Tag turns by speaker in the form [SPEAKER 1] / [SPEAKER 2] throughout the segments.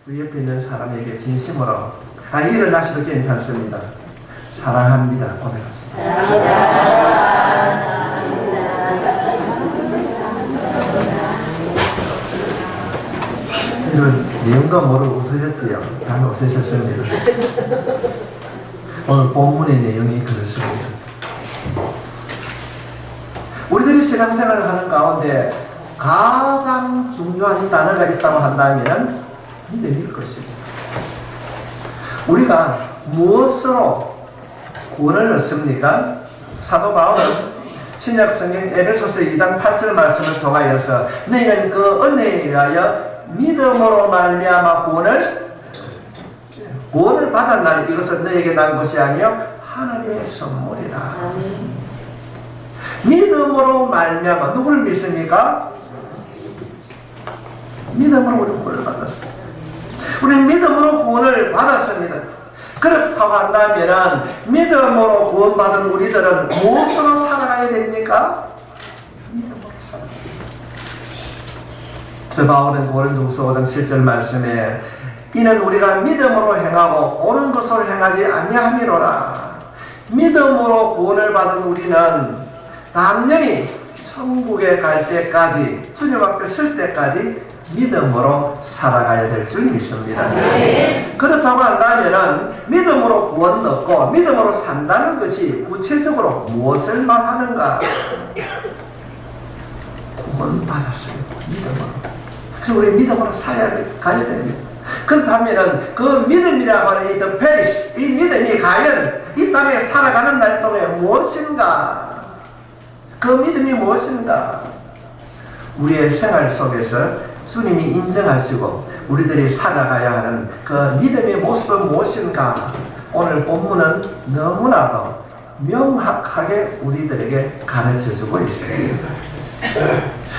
[SPEAKER 1] 우리 옆에 있는 사람에게 진심으로 일어나셔도 괜찮습니다. 사랑합니다. 고백합시다. 이런 내용도 모르고 웃으셨지요? 잘 웃으셨습니다. 오늘 본문의 내용이 그렇습니다. 우리들이 신앙생활을 하는 가운데 가장 중요한 단어가 있다고 한다면 믿음일 것입니다. 우리가 무엇으로 구원을 얻습니까? 사도 바울은 신약성경 에베소서 2장 8절 말씀을 통하여서 너희는 그 은혜에 의하여 믿음으로 말미암아 구원을 받았나니 이것은 너에게 난 것이 아니요 하나님의 선물이라. 믿음으로 말미암아 누구를 믿습니까? 믿음으로 우리 구원을 받았습니다. 우리는 믿음으로 구원을 받았습니다. 그렇다고 한다면 믿음으로 구원받은 우리들은 무엇으로 살아가야 됩니까? 믿음으로 살아가야 됩니다. 그래서 바울은 고린도후서 5장 7절 말씀에 이는 우리가 믿음으로 행하고 오는 것으로 행하지 아니함이로라. 믿음으로 구원을 받은 우리는 당연히 천국에 갈 때까지 주님 앞에 설 때까지 믿음으로 살아가야 될 줄 믿습니다. 그렇다고 한다면 믿음으로 구원 얻고 믿음으로 산다는 것이 구체적으로 무엇을 말하는가? 구원 받았습니다. 믿음으로. 그래서 우리 믿음으로 가야 됩니다. 그렇다면 그 믿음이라고 하는 이 the faith, 이 믿음이 과연 이 땅에 살아가는 날 동안에 무엇인가? 그 믿음이 무엇인가? 우리의 생활 속에서 주님이 인정하시고 우리들이 살아가야 하는 그 믿음의 모습은 무엇인가? 오늘 본문은 너무나도 명확하게 우리들에게 가르쳐주고 있습니다.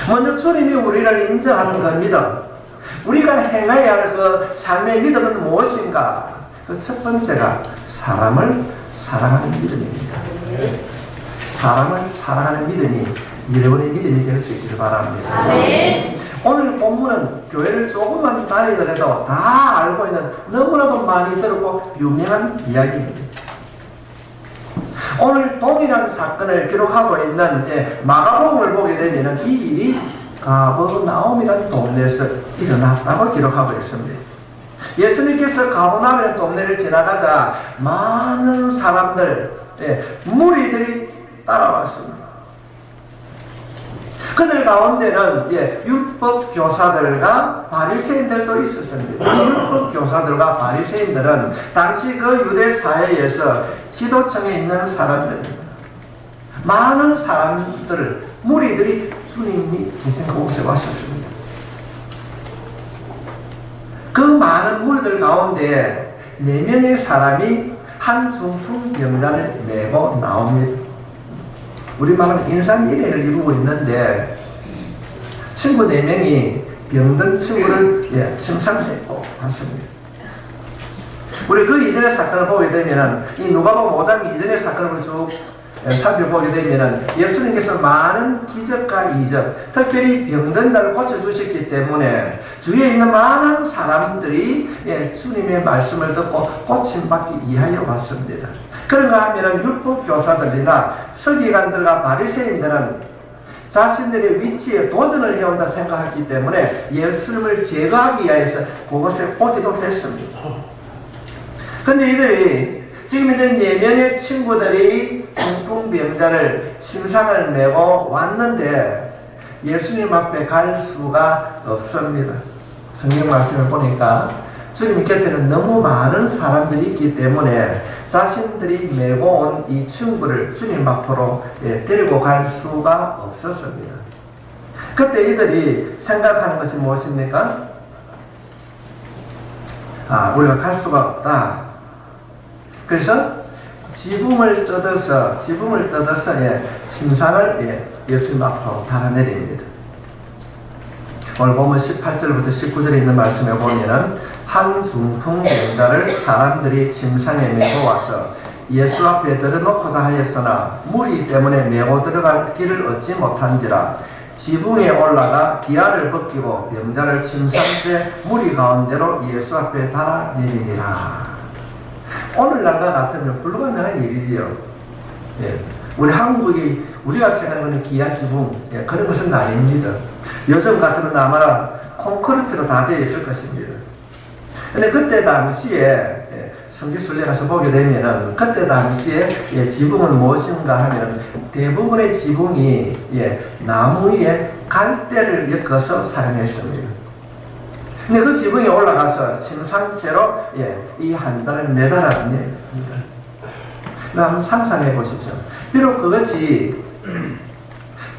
[SPEAKER 1] 먼저 주님이 우리를 인정하는 그 믿음, 우리가 행해야 할 그 삶의 믿음은 무엇인가? 그 첫 번째가 사람을 사랑하는 믿음입니다. 사람을 사랑하는 믿음이 여러분의 믿음이 될 수 있기를 바랍니다. 오늘 본문은 교회를 조금만 다니더라도 다 알고 있는 너무나도 많이 들었고 유명한 이야기입니다. 오늘 동일한 사건을 기록하고 있는 마가복음을 보게 되면 이 일이 가버나움이라는 동네에서 일어났다고 기록하고 있습니다. 예수님께서 가버나움이라는 동네를 지나가자 많은 사람들, 무리들이 따라왔습니다. 그들 가운데는 율법 교사들과 바리새인들도 있었습니다. 이 율법 교사들과 바리새인들은 당시 그 유대 사회에서 지도층에 있는 사람들입니다. 많은 사람들, 무리들이 주님이 계신 그곳에 왔었습니다. 그 많은 무리들 가운데 4명의 사람이 한 중풍병자를 메고 나옵니다. 우리말은 인산일해를 이루고 있는데 친구 4명이 병든 친구를 침상했고 봤습니다. 우리 그 이전의 사건을 보게 되면 이 누가복음 5장 이전의 사건을 쭉 살펴보게 되면 예수님께서 많은 기적과 이적, 특별히 병든 자를 고쳐주셨기 때문에 주위에 있는 많은 사람들이 주님의 말씀을 듣고 고침받기 위하여 왔습니다. 그런가 하면 율법 교사들이나 서기관들과 바리새인들은 자신들의 위치에 도전을 해온다 생각했기 때문에 예수님을 제거하기 위해서 그곳에 오기도 했습니다. 근데 이들이 지금 이제 4명의 친구들이 중풍병자를 침상을 메고 왔는데 예수님 앞에 갈 수가 없습니다. 성경 말씀을 보니까 주님 곁에는 너무 많은 사람들이 있기 때문에 자신들이 메고 온 이 친구를 주님 앞으로 데리고 갈 수가 없었습니다. 그때 이들이 생각하는 것이 무엇입니까? 우리가 갈 수가 없다. 그래서 지붕을 뜯어서 침상을 예수님 앞으로 달아내립니다. 오늘 보면 18절부터 19절에 있는 말씀에 보면은 한 중풍병자를 사람들이 침상에 메고 와서 예수 앞에 들어놓고자 하였으나 무리 때문에 메고 들어갈 길을 얻지 못한지라 지붕에 올라가 기아를 벗기고 병자를 침상째 무리 가운데로 예수 앞에 달아내리니라. 오늘날과 같으면 불가능한 일이지요. 예. 우리 한국이 우리가 생각하는 기아 지붕, 예, 그런 것은 아닙니다. 요즘 같으면 아마 콘크리트로 다 되어 있을 것입니다. 근데 그때 당시에, 예, 성지순례 가서 보게 되면은 그때 당시에, 예, 지붕은 무엇인가 하면 대부분의 지붕이, 예, 나무 위에 갈대를 엮어서 사용했습니다. 근데 그 지붕에 올라가서 침상채로, 예, 이 환자를 매달아냅니다. 한번 상상해 보십시오. 비록 그것이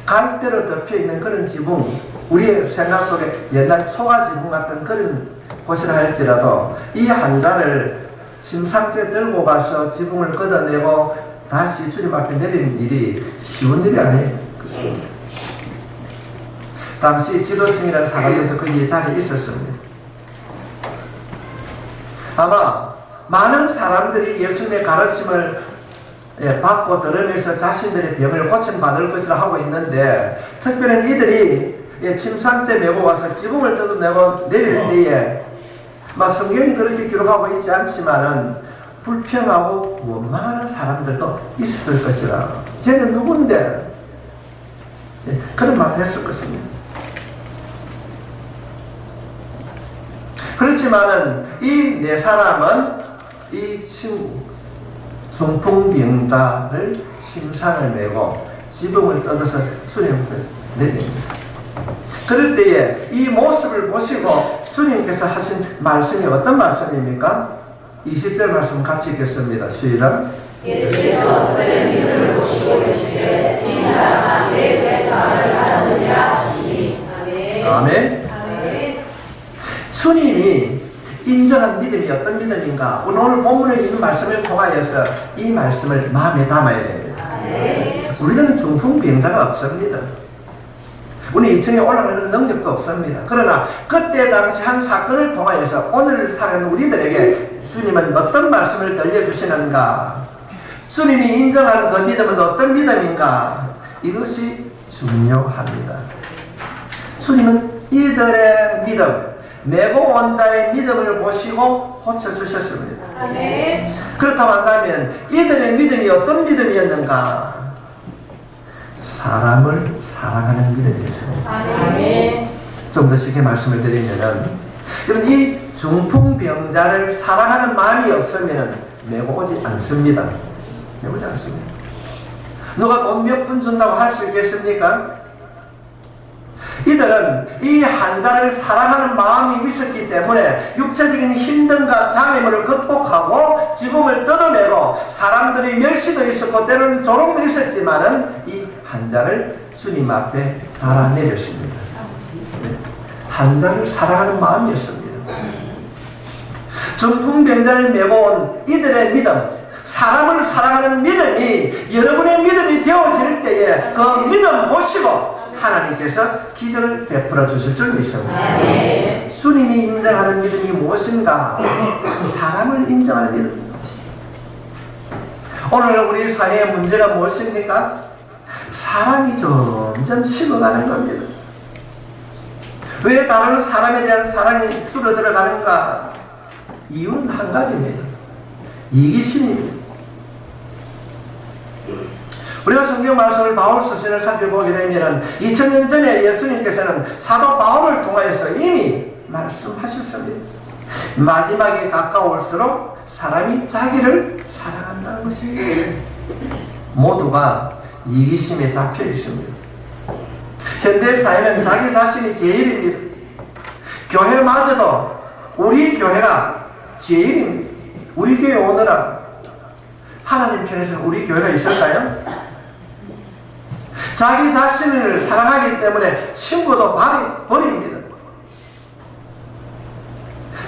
[SPEAKER 1] 갈대로 덮여 있는 그런 지붕, 우리의 생각 속에 옛날 소가 지붕 같은 그런 곳이라 할지라도 이 환자를 침상째 들고 가서 지붕을 걷어내고 다시 주님 앞에 내리는 일이 쉬운 일이 아니에요. 당시 지도층이라는 사람들도 그 자리에 있었습니다. 아마 많은 사람들이 예수님의 가르침을, 예, 받고 들으면서 자신들의 병을 고침받을 것이라 하고 있는데, 특별히 이들이, 예, 침상째 메고 와서 지붕을 뜯어내고 내릴 때에 성경이 그렇게 기록하고 있지 않지만은 불평하고 원망하는 사람들도 있었을 것이라. 쟤는 누군데? 예, 그런 말을 했을 것입니다. 그렇지만은 이 네 사람은 이 친구 중풍병자를 침상을 메고 지붕을 뜯어서 주님 앞에 내립니다. 그럴 때에 이 모습을 보시고 주님께서 하신 말씀이 어떤 말씀입니까? 20절 말씀 같이 읽겠습니다. 시작.
[SPEAKER 2] 예수께서 그의 믿음을 보시고 계시되 이 사람아 내 제사를 받았느니라 하시니. 아멘.
[SPEAKER 1] 아멘.
[SPEAKER 2] 아멘.
[SPEAKER 1] 주님이 인정한 믿음이 어떤 믿음인가? 오늘 본문에 있는 말씀을 통하여서 이 말씀을 마음에 담아야 됩니다.
[SPEAKER 2] 아멘.
[SPEAKER 1] 우리는 중풍병자가 없습니다. 우리 2층에 올라가는 능력도 없습니다. 그러나 그때 당시 한 사건을 통하여서 오늘 사는 우리들에게 주님은 어떤 말씀을 들려주시는가? 주님이 인정한 그 믿음은 어떤 믿음인가? 이것이 중요합니다. 주님은 이들의 믿음, 메고 온 자의 믿음을 보시고 고쳐주셨습니다.
[SPEAKER 2] 아멘.
[SPEAKER 1] 그렇다고 한다면 이들의 믿음이 어떤 믿음이었는가? 사람을 사랑하는 믿음이었습니다.
[SPEAKER 2] 아멘.
[SPEAKER 1] 좀 더 쉽게 말씀을 드리면은, 여러분, 이 중풍병자를 사랑하는 마음이 없으면 메고 오지 않습니다. 메고 오지 않습니다. 누가 돈 몇 푼 준다고 할 수 있겠습니까? 이들은 이 환자를 사랑하는 마음이 있었기 때문에 육체적인 힘듦과 장애물을 극복하고 지붕을 뜯어내고 사람들이 멸시도 있었고 때로는 조롱도 있었지만은 이 환자를 주님 앞에 달아내렸습니다. 환자를 사랑하는 마음이었습니다. 중풍병자를 메고 온 이들의 믿음, 사람을 사랑하는 믿음이 여러분의 믿음이 되어질 때에 그 믿음 보시고 하나님께서 기적을 베풀어 주실 줄 믿습니다.
[SPEAKER 2] 아멘.
[SPEAKER 1] 주님이 인정하는 믿음이 무엇인가? 사람을 인정하는 믿음. 오늘 우리 사회의 문제가 무엇입니까? 사람이 점점 식어가는 겁니다. 왜 다른 사람에 대한 사랑이 줄어들어가는가? 이유는 한 가지입니다. 이기심입니다. 우리가 성경 말씀을 바울 서신을 살펴보게 되면 2000년 전에 예수님께서는 사도 바울을 통하여서 이미 말씀하셨습니다. 마지막에 가까울수록 사람이 자기를 사랑한다는 것입니다. 모두가 이기심에 잡혀 있습니다. 현대 사회는 자기 자신이 제일입니다. 교회마저도 우리 교회가 제일입니다. 우리 교회 오너라 하나님 편에서는 우리 교회가 있을까요? 자기 자신을 사랑하기 때문에 친구도 버립니다.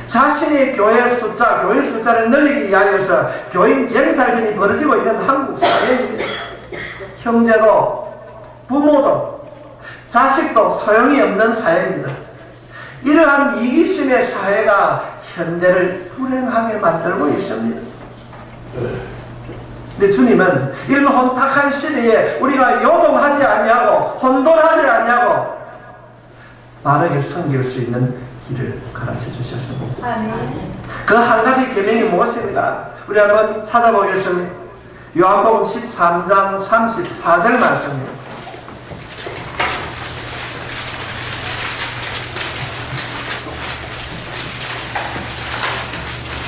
[SPEAKER 1] 자신의 교회 숫자를 늘리기 위하여서 교인 쟁탈전이 벌어지고 있는 한국 사회입니다. 형제도 부모도 자식도 소용이 없는 사회입니다. 이러한 이기심의 사회가 현대를 불행하게 만들고 있습니다. 근데 주님은 이런 혼탁한 시대에 우리가 요동하지 아니하고 혼돈하지 아니하고 바르게 섬길 수 있는 길을 가르쳐 주셨습니다. 그 한 가지 계명이 무엇인가? 우리 한번 찾아보겠습니다. 요한복음 13장 34절 말씀입니다.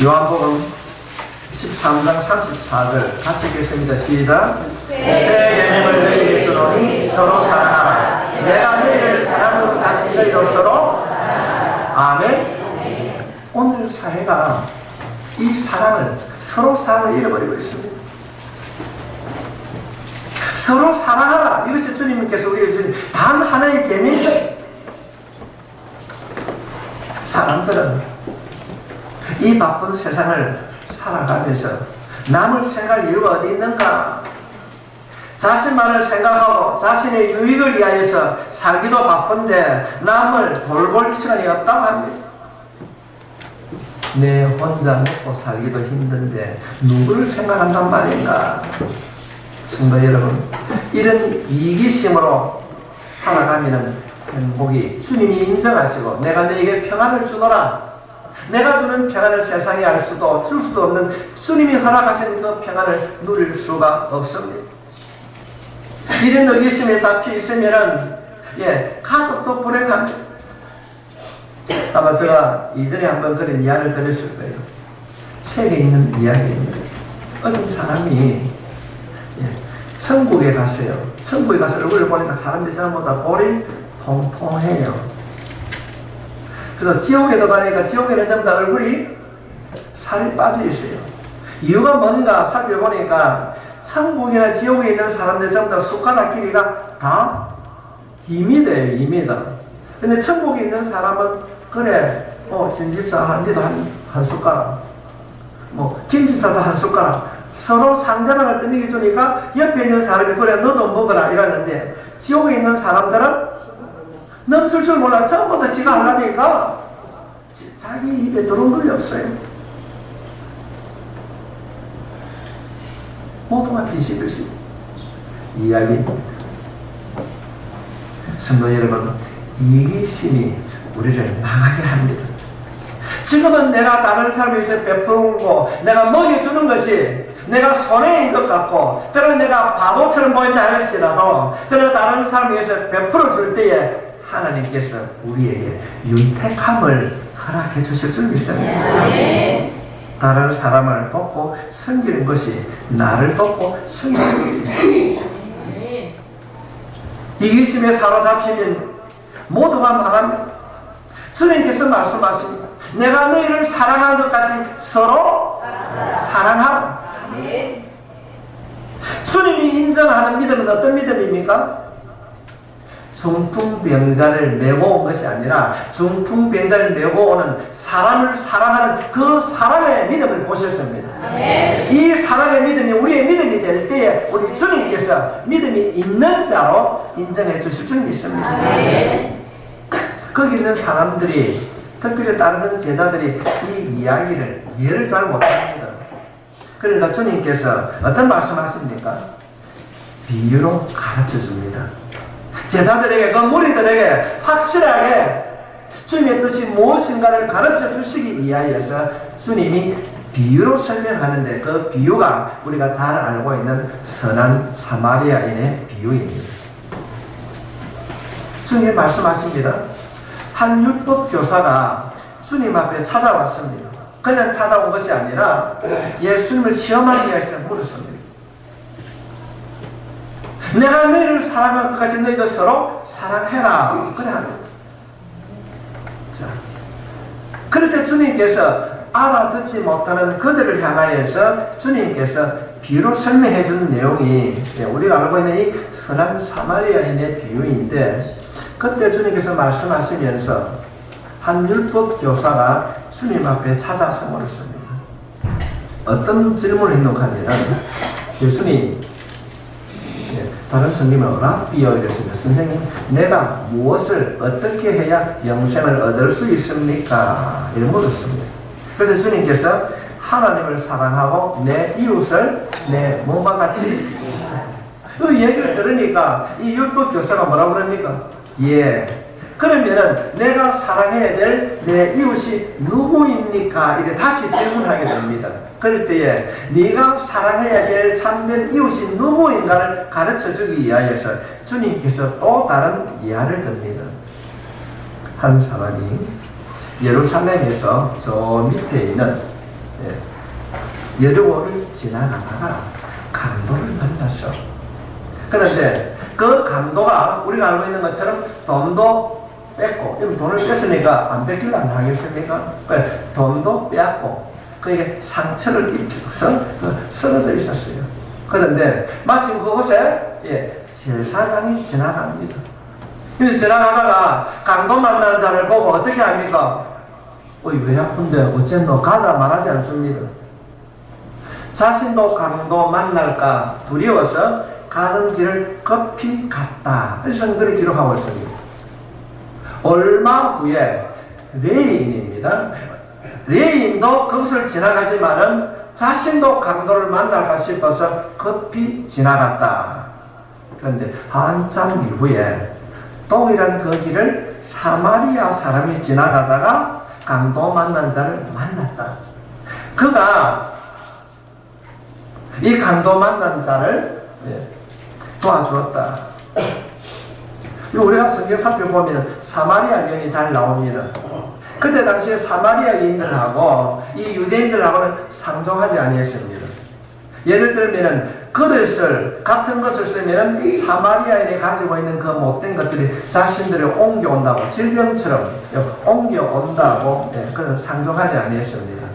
[SPEAKER 1] 요한복음 13장 34절 같이 읽겠습니다. 시작. 새 계명을 너희에게 주노니 서로 사랑하라. 내가 너희를 사랑한 것 같이 너희도 서로 아멘. 오늘 사회가 이 사랑을 서로 사랑을 잃어버리고 있습니다. 서로 사랑하라. 이것이 주님께서 우리에게 주신 단 하나의 계명입니다. 사람들은 이 바쁜 세상을 살아가면서 남을 생각할 이유가 어디 있는가? 자신만을 생각하고 자신의 유익을 위하여서 살기도 바쁜데 남을 돌볼 시간이 없다고 합니다. 내 혼자 먹고 살기도 힘든데 누구를 생각한단 말인가? 성도 여러분, 이런 이기심으로 살아가면 행복이 주님이 인정하시고 내가 너에게 평안을 주노라. 내가 주는 평안을 세상이 알 수도 줄 수도 없는 주님이 허락하신 그 평안을 누릴 수가 없습니다. 이런 의기심에 잡혀 있으면은 가족도 불행합니다. 아마 제가 이전에 한번 그런 이야기를 들었을 거예요. 책에 있는 이야기입니다. 어떤 사람이 천국에 갔어요. 천국에 가서 얼굴을 보니까 사람들이 전부다 볼이 통통해요. 그래서 지옥에도 가니까 지옥에는 전부 다 얼굴이 살이 빠져 있어요. 이유가 뭔가 살펴보니까 천국이나 지옥에 있는 사람들 전부 다 숟가락 길이가 다 2m예요. 2m. 근데 천국에 있는 사람은 그래 진집사 하는데도 한 숟가락, 김집사도 한 숟가락, 서로 상대방을 떠미게 주니까 옆에 있는 사람이 그래 너도 먹어라 이러는데 지옥에 있는 사람들은 넘칠 줄 몰라. 전부 다 지가 하려니까 자기 입에 들어온 것이 없어요. 모두가 비실비실 이야기입니다. 성도 여러분, 이기심이 우리를 망하게 합니다. 지금은 내가 다른 사람에게 베풀고 내가 먹여주는 것이 내가 손해인 것 같고 때로는 내가 바보처럼 보인다 할지라도 그러나 다른 사람에게 베풀어 줄 때에 하나님께서 우리에게 윤택함을 허락해 주실 줄 믿습니다. 다른 사람을 돕고 섬기는 것이 나를 돕고 섬기는 것입니다. 이기심에 사로잡히면 모두가 망합니다. 주님께서 말씀하십니다. 내가 너희를 사랑한 것 같이 서로 사랑하라. 주님이 인정하는 믿음은 어떤 믿음입니까? 중풍병자를 메고 온 것이 아니라 중풍병자를 메고 오는 사람을 사랑하는 그 사랑의 믿음을 보셨습니다. 이 사랑의 믿음이 우리의 믿음이 될 때에 우리 주님께서 믿음이 있는 자로 인정해 주실 줄 믿습니다. 거기 있는 사람들이 특별히 따르던 제자들이 이 이야기를 이해를 잘 못합니다. 그러니까 주님께서 어떤 말씀하십니까? 비유로 가르쳐 줍니다. 제자들에게, 그 무리들에게 확실하게 주님의 뜻이 무엇인가를 가르쳐 주시기 위하여서 주님이 비유로 설명하는데 그 비유가 우리가 잘 알고 있는 선한 사마리아인의 비유입니다. 주님 말씀하십니다. 한 율법 교사가 주님 앞에 찾아왔습니다. 그냥 찾아온 것이 아니라 예수님을 시험하기 위해서 물었습니다. 내가 너희를 사랑한 것까지 너희도 서로 사랑해라. 그래 합니다. 자, 그럴 때 주님께서 알아듣지 못하는 그들을 향하여서 주님께서 비유로 설명해 주는 내용이 우리가 알고 있는 이 선한 사마리아인의 비유인데, 그때 주님께서 말씀하시면서 한 율법 교사가 주님 앞에 찾아서 물었습니다. 어떤 질문을 했는가면, 예수님, 다른 성경은 라비어 이랬습니다. 선생님, 내가 무엇을 어떻게 해야 영생을 얻을 수 있습니까? 이런 물었습니다. 그래서 주님께서 하나님을 사랑하고 내 이웃을 내 몸과 같이. 그 얘기를 들으니까 이 율법 교사가 뭐라고 그럽니까? 예. 그러면은 내가 사랑해야 될 내 이웃이 누구입니까? 이렇게 다시 질문하게 됩니다. 그럴 때에 네가 사랑해야 될 참된 이웃이 누구인가를 가르쳐 주기 위하여서 주님께서 또 다른 예화를 듭니다. 한 사람이 예루살렘에서 저 밑에 있는 여리고를 지나가다가 강도를 만났어. 그런데 그 강도가 우리가 알고 있는 것처럼 돈도 뺐고, 돈을 뺐으니까 안 뺏기려 안 하겠습니까? 돈도 뺐고, 그에게 상처를 입혀서 쓰러져 있었어요. 그런데 마침 그곳에 제사장이 지나갑니다. 그래서 지나가다가 강도 만나는 자를 보고 어떻게 합니까? 왜 아픈데 어째 너 가자 말하지 않습니다. 자신도 강도 만날까 두려워서 가는 길을 급히 갔다. 그래서 글을 기록하고 있습니다. 얼마 후에 레인입니다. 레인도 그것을 지나가지만은 자신도 강도를 만날까 싶어서 급히 지나갔다. 그런데 한참 이후에 동일한 그 길을 사마리아 사람이 지나가다가 강도 만난 자를 만났다. 그가 이 강도 만난 자를 도와주었다. 우리가 성경 살펴보면 사마리아 여인이 잘 나옵니다. 그때 당시에 사마리아 여인들하고 이 유대인들하고는 상종하지 아니했습니다. 예를 들면 그릇을 같은 것을 쓰면 사마리아인이 가지고 있는 그 못된 것들이 자신들이 옮겨온다고, 질병처럼 옮겨온다고 그런 상종하지 아니했습니다.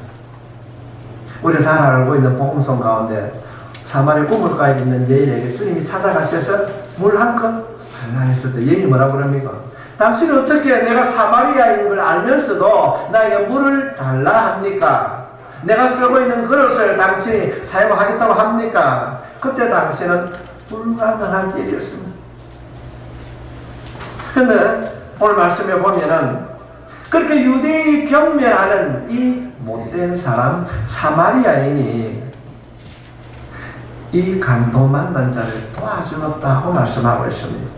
[SPEAKER 1] 우리가 잘 알고 있는 복음성 가운데 사마리아 우물가에 있는 여인에게 주님이 찾아가셔서 물 한 컵 달라 했을 때 여인이 뭐라고 그럽니까? 당신은 어떻게 내가 사마리아인인 걸 알면서도 나에게 물을 달라 합니까? 내가 쓰고 있는 그릇을 당신이 사용하겠다고 합니까? 그때 당신은 불가능한 일이었습니다. 그런데 오늘 말씀에 보면은 그렇게 유대인이 경멸하는 이 못된 사람 사마리아인이 이 강도 만난 자를 도와주었다고 말씀하고 있습니다.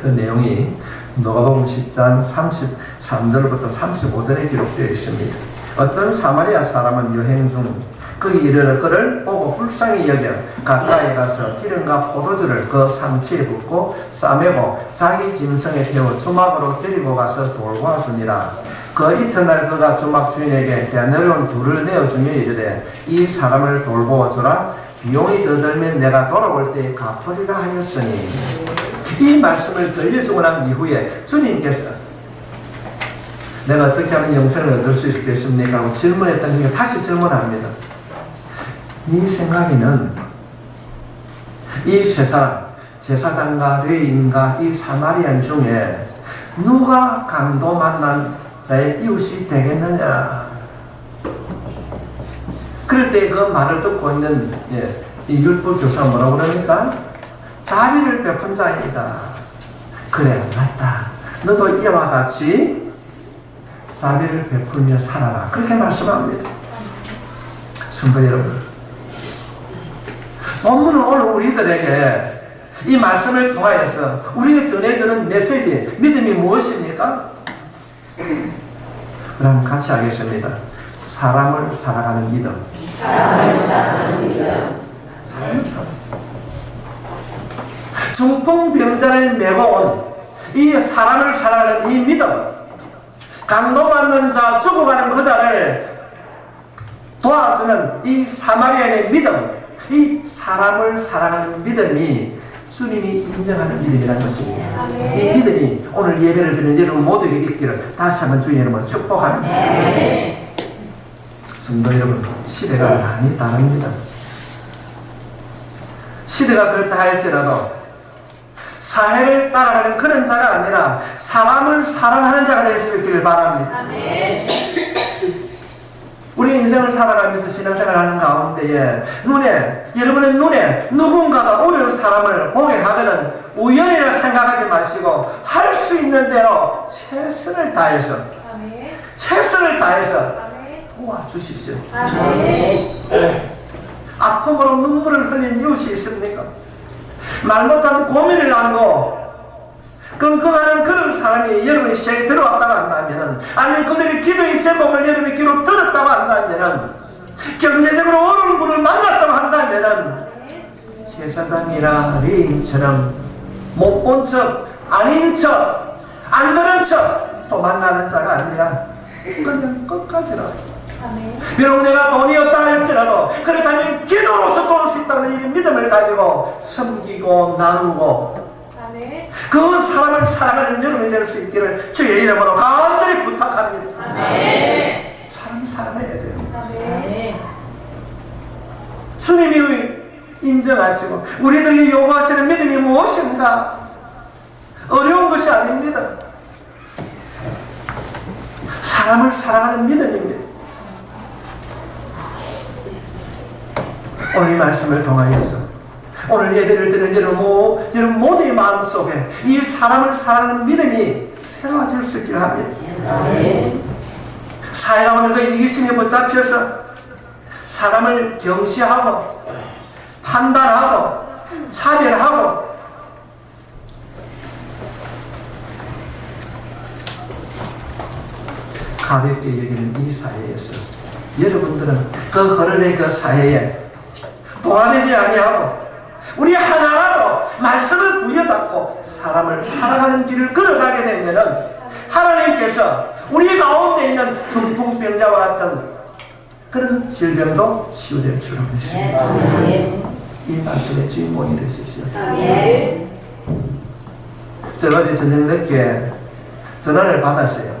[SPEAKER 1] 그 내용이 누가복음 10장 33절부터 35절에 기록되어 있습니다. 어떤 사마리아 사람은 여행 중 거기 이르러 그를 보고 불쌍히 여겨 가까이 가서 기름과 포도주를 그 상치에 붓고 싸매고 자기 짐승에 태워 주막으로 데리고 가서 돌보아주니라. 그 이튿날 그가 주막 주인에게 내려온 둘을 내어주며 이르되 이 사람을 돌보아주라. 비용이 더 들면 내가 돌아올 때 갚으리라 하였으니. 이 말씀을 들려주고 난 이후에 주님께서 내가 어떻게 하면 영생을 얻을 수 있겠습니까? 하고 질문했던 게 다시 질문합니다. 네 생각에는 이 세 사람, 제사장과 레위인과 이 사마리안 중에 누가 강도 만난 자의 이웃이 되겠느냐? 그럴 때 그 말을 듣고 있는 이 율법 교사가 뭐라고 그러니까? 자비를 베푼 자이다. 그래, 맞다. 너도 이와 같이 자비를 베풀며 살아라. 그렇게 말씀합니다. 성도 여러분, 본문은 오늘 우리들에게 이 말씀을 통하여서 우리가 전해주는 메시지, 믿음이 무엇입니까? 그럼 같이 하겠습니다. 사람을 사랑하는 믿음.
[SPEAKER 2] 사람을 사랑하는 믿음.
[SPEAKER 1] 사람을 사랑. 중풍병자를 메고 온 이 사람을 사랑하는 이 믿음, 강도 맞는 자, 죽어가는 그 자를 도와주는 이 사마리아인의 믿음, 이 사람을 사랑하는 믿음이 주님이 인정하는 믿음이라는 것입니다. 이 믿음이 오늘 예배를 드리는 여러분 모두에게 있기를 다시 한번 주의 이름으로 축복합니다. 성도 여러분, 시대가 많이 다릅니다. 시대가 그렇다 할지라도 사회를 따라가는 그런 자가 아니라 사람을 사랑하는 자가 될 수 있기를 바랍니다. 우리 인생을 살아가면서 신앙생활하는 가운데에 여러분의 눈에 누군가가 어려운 사람을 보게 하거든 우연이라 생각하지 마시고 할 수 있는 대로 최선을 다해서 도와주십시오.
[SPEAKER 2] 아멘.
[SPEAKER 1] 아픔으로 눈물을 흘린 이웃이 있습니까? 말 못하는 고민을 안고 끙끙하는 그런 사람이 여러분의 시장에 들어왔다고 한다면, 아니면 그들의 기도의 제목을 여러분의 귀로 들었다고 한다면, 경제적으로 어려운 분을 만났다고 한다면, 제사장이나 레위인처럼 못 본 척, 아닌 척, 안 들은 척 도망가는 자가 아니라 그냥 끝까지라. 비록 내가 돈이 없다 할지라도 그렇다면 기도로서 도울 수 있다는 이 믿음을 가지고 섬기고 나누고 그 사람을 사랑하는 여러분이 될 수 있기를 주의 이름으로 간절히 부탁합니다. 사람이 사랑해야 돼요. 주님이 인정하시고 우리들이 요구하시는 믿음이 무엇인가? 어려운 것이 아닙니다. 사람을 사랑하는 믿음입니다. 오늘 이 말씀을 통하여서 오늘 예배를 드는 여러분 모두의 마음속에 이 사람을 사랑하는 믿음이 새로워질 수 있기를 합니다. 사회가 오는 그 이기심에 붙잡혀서 사람을 경시하고 판단하고 차별하고 가볍게 여기는 이 사회에서 여러분들은 그 흐름의 그 사회에 동화되지 아니하고 우리 하나라도 말씀을 부여잡고 사람을 사랑하는 길을 걸어가게 되면은 하나님께서 우리 가운데 있는 중풍병자와 같은 그런 질병도 치유될 줄 믿습니다. 이 말씀의 주인공이 되십시오. 제가 어제 저녁 늦게 전화를 받았어요.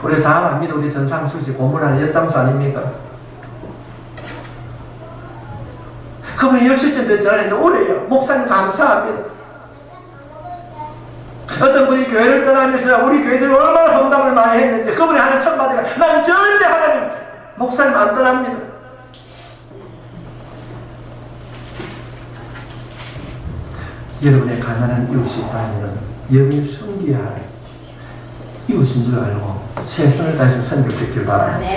[SPEAKER 1] 우리 잘 압니다. 우리 전상수 씨 고문하는 엿장수 아닙니까? 그분이 10시쯤 전화했는데 오래요. 목사님 감사합니다. 어떤 분이 교회를 떠나면서 우리 교회들이 얼마나 헌담을 많이 했는지 그분이 하는 첫 마디가 난 절대 하나님 목사님 안 떠납니다. 여러분의 가난한 이웃이 있다면 여러분이 섬겨야 할 이웃인 줄 알고 최선을 다해서 섬겨주길 바랍니다.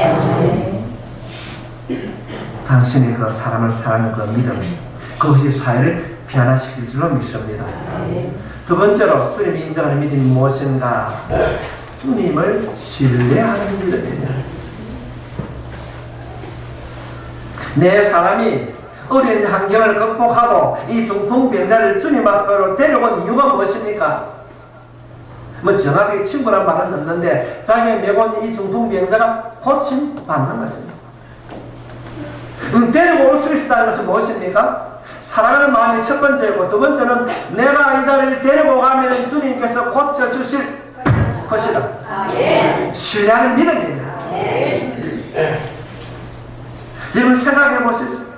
[SPEAKER 1] 당신이 그 사람을 사랑하는 그 믿음, 그것이 사회를 변화시킬 줄로 믿습니다. 두 번째로 주님이 인정하는 믿음이 무엇인가? 주님을 신뢰하는 믿음입니다. 내 사람이 어려운 환경을 극복하고 이 중풍병자를 주님 앞으로 데려온 이유가 무엇입니까? 뭐 정확하게 친구란 말은 없는데 자기가 매번 이 중풍병자가 고침받는 것입니다. 데리고 올 수 있다는 것은 무엇입니까? 사랑하는 마음이 첫 번째고, 두 번째는 내가 이 자리를 데리고 가면 주님께서 고쳐주실 것이다. 신뢰하는 믿음입니다. 여러분 생각해 보시죠.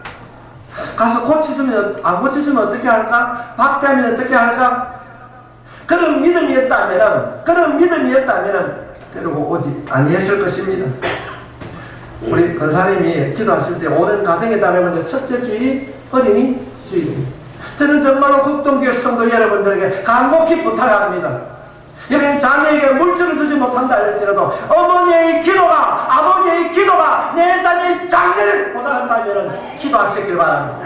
[SPEAKER 1] 가서 고쳐주면 안 고쳐주면 어떻게 할까? 박대하면 어떻게 할까? 그런 믿음이었다면 데리고 오지 아니했을 것입니다. 우리 권사님이 기도하실 때 오는 가정에 따르는 첫째 주일이 어린이 주일입니다. 저는 정말로 국동교회 성도 여러분들에게 간곡히 부탁합니다. 여러분 자녀에게 물질을 주지 못한다 할지라도 어머니의 기도가 아버지의 기도가 내 자녀의 장래를 보장한다면 기도하시길 바랍니다.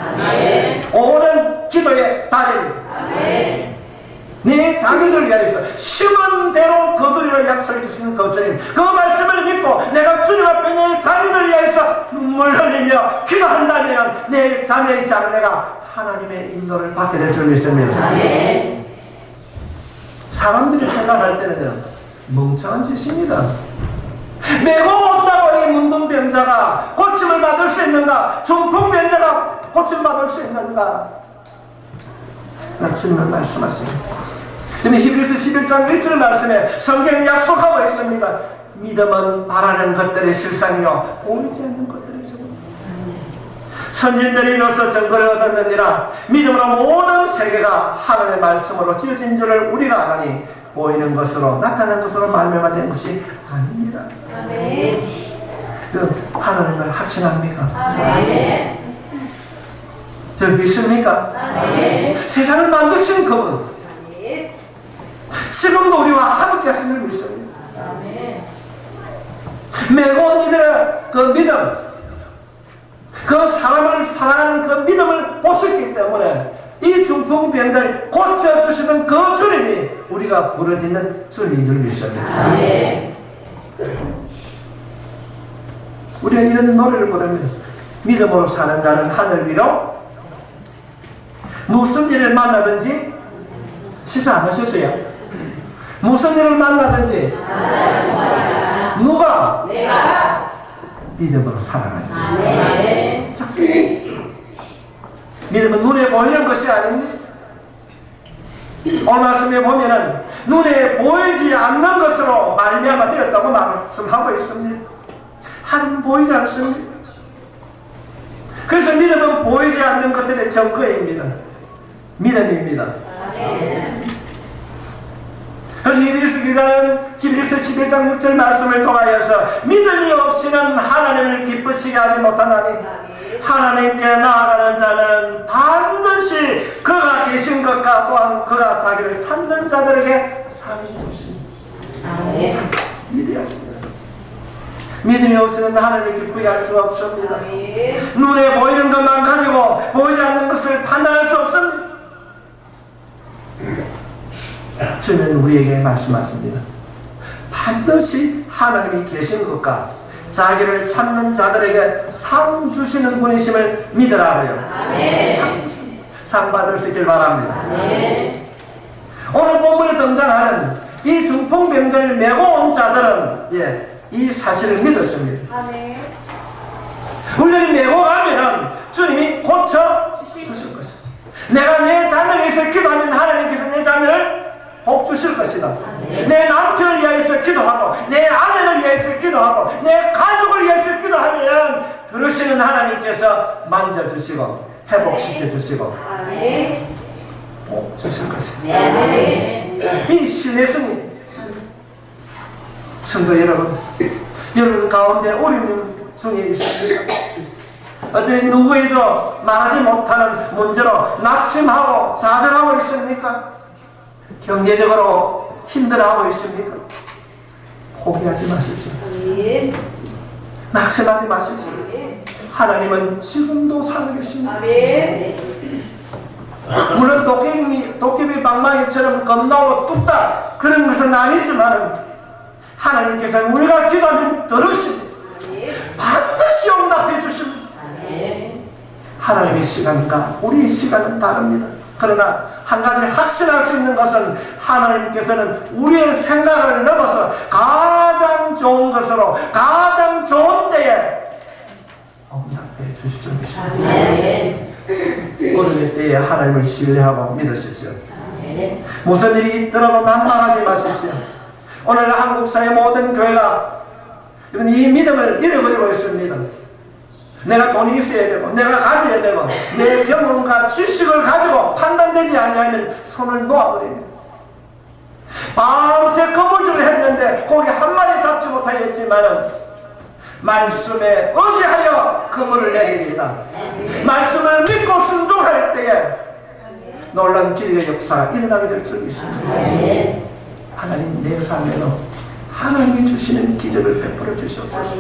[SPEAKER 1] 오는 기도의 달입니다. 내 자녀들 위하여서 심은 대로 거두리를 약속해 주시는 그 주님, 그 말씀을 믿고 내가 주님 앞에 내 자녀들 위하여서 눈물 흘리며 기도한다면 내 자녀의 장래가 하나님의 인도를 받게 될 줄 믿습니다. 사람들이 생각할 때는 멍청한 짓입니다. 매고 온다고 이 문둥병자가 고침을 받을 수 있는가? 중풍병자가 고침받을 수 있는가? 주님은 말씀하십니다. 히브리서 11장 1절 말씀에 성경이 약속하고 있습니다. 믿음은 바라는 것들의 실상이요 보이지 않는 것들의 증거. 선진들이 이로써 증거를 얻었느니라. 믿음으로 모든 세계가 하나님의 말씀으로 지어진 줄을 우리가 아나니 보이는 것으로 나타난 것으로 말미암아 것이 아닙니다. 하나님을 확신합니까? 여러분 믿습니까? 세상을 만드신 그분, 지금도 우리와 함께 하시는 줄 믿습니다. 메고 이들의 그 믿음, 그 사람을 사랑하는 그 믿음을 보셨기 때문에 이 중풍병자를 고쳐주시는 그 주님이 우리가 부르짖는 주님인 줄 믿습니다. 우리는 이런 노래를 부릅니다. 믿음으로 사는 자는 하늘 위로 무슨 일을 만나든지 식사 안 하셨어요? 무슨 일을 만나든지 누가?
[SPEAKER 2] 내가
[SPEAKER 1] 믿음으로 살아가야 됩니다. 믿음은 눈에 보이는 것이 아닙니다. 오늘 말씀에 보면은 눈에 보이지 않는 것으로 말미암아 되었다고 말씀하고 있습니다. 하나님 보이지 않습니다. 그래서 믿음은 보이지 않는 것들의 증거입니다. 믿음입니다. 그래서 히브리서 기자는 히브리서 11장 6절 말씀을 통하여서 믿음이 없이는 하나님을 기쁘시게 하지 못하나니 하나님께 나아가는 자는 반드시 그가 계신 것과 또한 그가 자기를 찾는 자들에게 상이 주십니다. 믿어야 합니다. 믿음이 없이는 하나님을 기쁘게 할 수가 없습니다. 눈에 보이는 것만 가지고 보이지 않는 것을 판단할 수 없습니다. 주님은 우리에게 말씀하십니다. 반드시 하나님이 계신 것과 자기를 찾는 자들에게 상 주시는 분이심을 믿으라고요. 상 받을 수 있길 바랍니다. 오늘 본문에 등장하는 이 중풍병자를 메고 온 자들은 이 사실을 믿었습니다. 우리들이 메고 가면은 주님이 고쳐 주실 것이다. 내가 내 자녀를 위해서 기도하면 하나님께서 내 자녀를 복 주실 것이다. 내 남편을 위해서 기도하고 내 아내를 위해서 기도하고 내 가족을 위해서 기도하면 들으시는 하나님께서 만져주시고 회복시켜 주시고 복 주실 것이다. 이 신뢰성이 성도 여러분, 여러분 가운데 어려움 중에 있습니까? 어쩌면 누구에도 말하지 못하는 문제로 낙심하고 좌절하고 있습니까? 경제적으로 힘들어하고 있습니까? 포기하지 마십시오. 낙심하지 마십시오. 하나님은 지금도 살아계십니다. 물론 도깨비 방망이처럼 겁나고 뚝딱 그런 것은 아니지만 하나님께서는 우리가 기도하면 들으십니다. 반드시 응답해 주십니다. 하나님의 시간과 우리의 시간은 다릅니다. 그러나 한 가지 확신할 수 있는 것은 하나님께서는 우리의 생각을 넘어서 가장 좋은 것으로 가장 좋은 때에 응답해 주실 줄 믿습니다. 어느 때에 하나님을 신뢰하고 믿으십시오. 무슨 일이 있더라도 난망하지 마십시오. 오늘 한국사의 모든 교회가 이 믿음을 잃어버리고 있습니다. 내가 돈이 있어야 되고 내가 가져야 되고 내 경험과 지식을 가지고 판단되지 아니하면 손을 놓아버립니다. 밤새 거물질을 했는데 고기 한 마리 잡지 못하였지만 말씀에 의지하여 그물을 내리리이다. 말씀을 믿고 순종할 때에 놀라운 기적의 역사가 일어나게 될 줄 믿습니다. 하나님 내 삶에는 하나님이 주시는 기적을 베풀어 주시옵소서.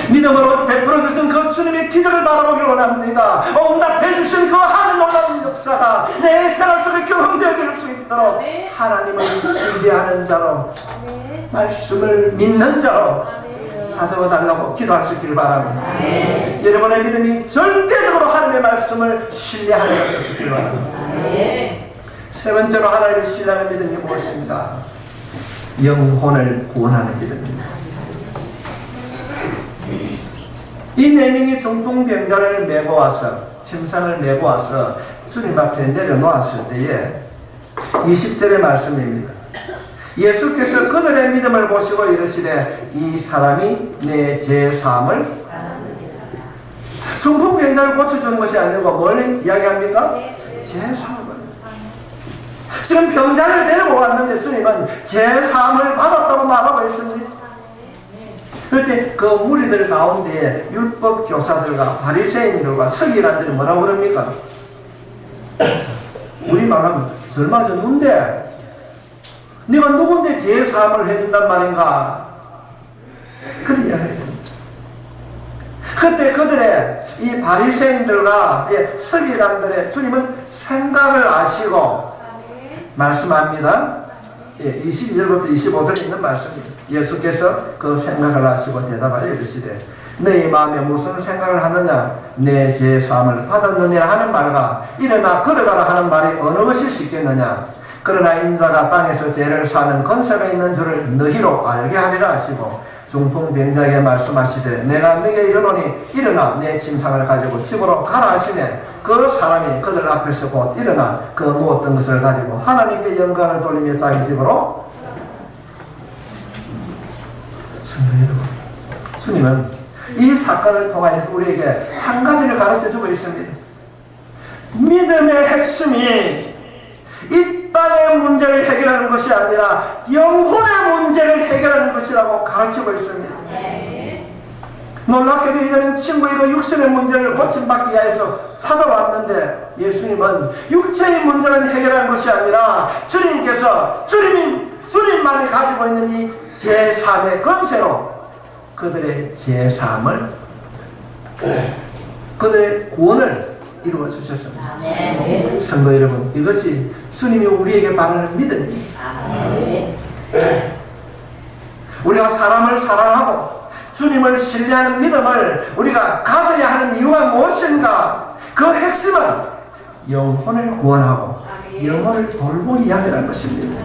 [SPEAKER 1] 믿음으로 베풀어 주시는 그 주님의 기적을 바라보길 원합니다. 응답해 주신 그 하늘 놀라운 역사가 내 생활 속에 경험되어질 수 있도록 하나님을 신뢰하는 자로 말씀을 믿는 자로 다듬어 달라고 기도할 수 있기를 바랍니다. 여러분의 믿음이 절대적으로 하나님의 말씀을 신뢰하는 것이 되시길 바랍니다. 세 번째로 하나님을 신뢰하는 믿음이 무엇입니다? 영혼을 구원하는 믿음입니다. 이 네 명이 중풍병자를 메고 와서 침상을 메고 와서 주님 앞에 내려놓았을 때에 20절의 말씀입니다. 예수께서 그들의 믿음을 보시고 이르시되 이 사람이 내 죄사함을 중풍병자를 고쳐주는 것이 아니고 뭘 이야기합니까? 죄사함을. 지금 병자를 데리고 왔는데 주님은 죄사함을 받았다고 말하고 있습니다. 그럴 때 그 무리들 가운데 율법 교사들과 바리새인들과 서기관들이 뭐라고 그럽니까? 우리 말하면 젊어져 누군데 네가 누군데 죄사함을 해준단 말인가? 그런 이야기를 합니다. 그때 그들의 이 바리새인들과 서기관들의 주님은 생각을 아시고 말씀합니다. 22절부터 25절에 있는 말씀입니다. 예수께서 그 생각을 아시고 대답하여 이르시되 너희 마음에 무슨 생각을 하느냐 내 죄사함을 받았느니라 하는 말과 일어나 걸어가라 하는 말이 어느 것이 쉽겠느냐 그러나 인자가 땅에서 죄를 사는 권세가 있는 줄을 너희로 알게 하리라 하시고 중풍병자에게 말씀하시되 내가 너에게 이르노니 일어나 내 침상을 가지고 집으로 가라 하시매 그 사람이 그들 앞에서 곧 일어나 그 모든 것을 가지고 하나님께 영광을 돌리며 자기 집으로. 성도 여러분, 주님은 이 사건을 통하여서 우리에게 한 가지를 가르쳐주고 있습니다. 믿음의 핵심이 이 땅의 문제를 해결하는 것이 아니라 영혼의 문제를 해결하는 것이라고 가르치고 있습니다. 놀랍게도 이들은 친구이고 육신의 문제를 고침받기 위해서 찾아왔는데 예수님은 육체의 문제만 해결하는 것이 아니라 주님께서 주님만이 가지고 있는 이 제3의 권세로 그들의 제3을 그들의 구원을 이루어 주셨습니다. 성도 여러분, 이것이 주님이 우리에게 바라는 믿음입니다. 우리가 사람을 사랑하고 주님을 신뢰하는 믿음을 우리가 가져야 하는 이유가 무엇인가? 그 핵심은 영혼을 구원하고 영혼을 돌보는 이야기라는 것입니다.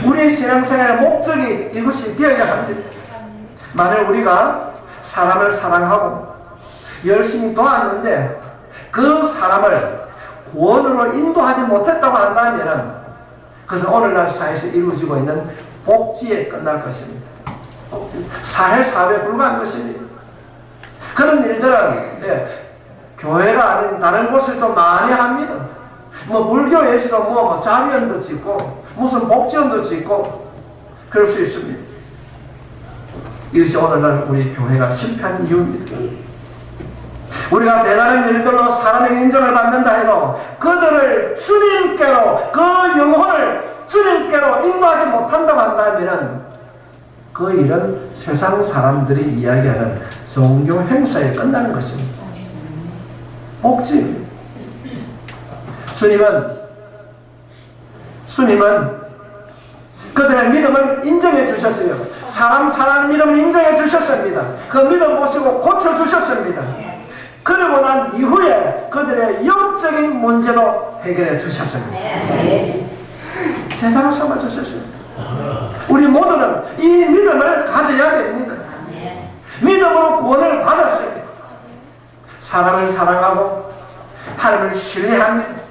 [SPEAKER 1] 우리의 신앙생활의 목적이 이것이 되어야 합니다. 만일 우리가 사람을 사랑하고 열심히 도왔는데 그 사람을 구원으로 인도하지 못했다고 한다면 그것은 오늘날 사회에서 이루어지고 있는 복지에 끝날 것입니다. 사회 사업에 불과한 것입니다. 그런 일들은 교회가 아닌 다른 곳에서도 많이 합니다. 불교에서도 뭐 자비원도 짓고 무슨 복지원도 짓고 그럴 수 있습니다. 이것이 오늘날 우리 교회가 실패한 이유입니다. 우리가 대단한 일들로 사람에게 인정을 받는다 해도 그들을 주님께로 그 영혼을 주님께로 인도하지 못한다고 한다면 그 일은 세상 사람들이 이야기하는 종교 행사에 끝나는 것입니다. 복지. 주님은 그들의 믿음을 인정해 주셨어요. 사람 사랑하는 믿음을 인정해 주셨습니다. 그 믿음 보시고 고쳐 주셨습니다. 그러고 난 이후에 그들의 영적인 문제도 해결해 주셨습니다. 제자로 삼아 주셨습니다. 우리 모두는 이 믿음을 가져야 됩니다. 믿음으로 구원을 받았습니다. 사람을 사랑하고 하나님을 신뢰합니다.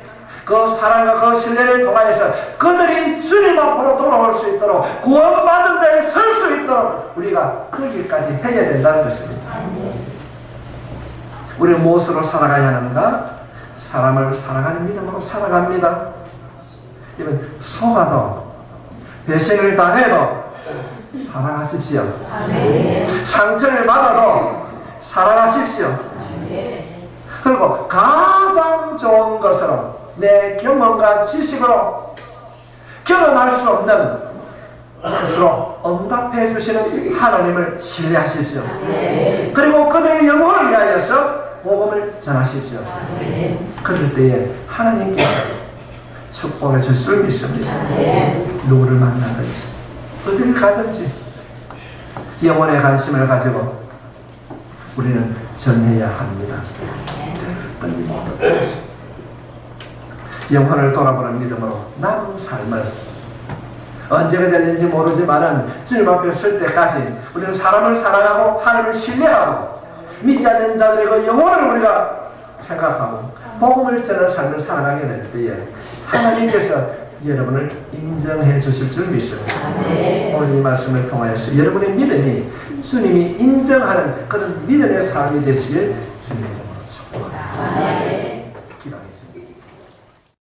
[SPEAKER 1] 그 사랑과 그 신뢰를 통하여서 그들이 주님 앞으로 돌아올 수 있도록 구원받은 자에 설 수 있도록 우리가 거기까지 해야 된다는 것입니다. 우리는 무엇으로 살아가야 하는가? 사람을 사랑하는 믿음으로 살아갑니다. 이건 속아도 배신을 당해도 사랑하십시오. 상처를 받아도 사랑하십시오. 그리고 가장 좋은 것으로 내 경험과 지식으로 경험할 수 없는 것으로 응답해 주시는 하나님을 신뢰하십시오. 그리고 그들의 영혼을 위하여서 복음을 전하십시오. 그럴 때에 하나님께서 축복해 줄 줄 믿습니다. 누구를 만나든지 어디를 가든지 영혼의 관심을 가지고 우리는 전해야 합니다. 영혼을 돌아보는 믿음으로 남은 삶을 언제가 될는지 모르지만은 주님 앞에 설 때까지 우리는 사람을 사랑하고 하나님을 신뢰하고 믿지 않는 자들의 그 영혼을 우리가 생각하고 복음을 전하는 삶을 살아가게 될 때에 하나님께서 여러분을 인정해 주실 줄 믿습니다. 오늘 이 말씀을 통하여서 여러분의 믿음이 주님이 인정하는 그런 믿음의 삶이 되시길 주님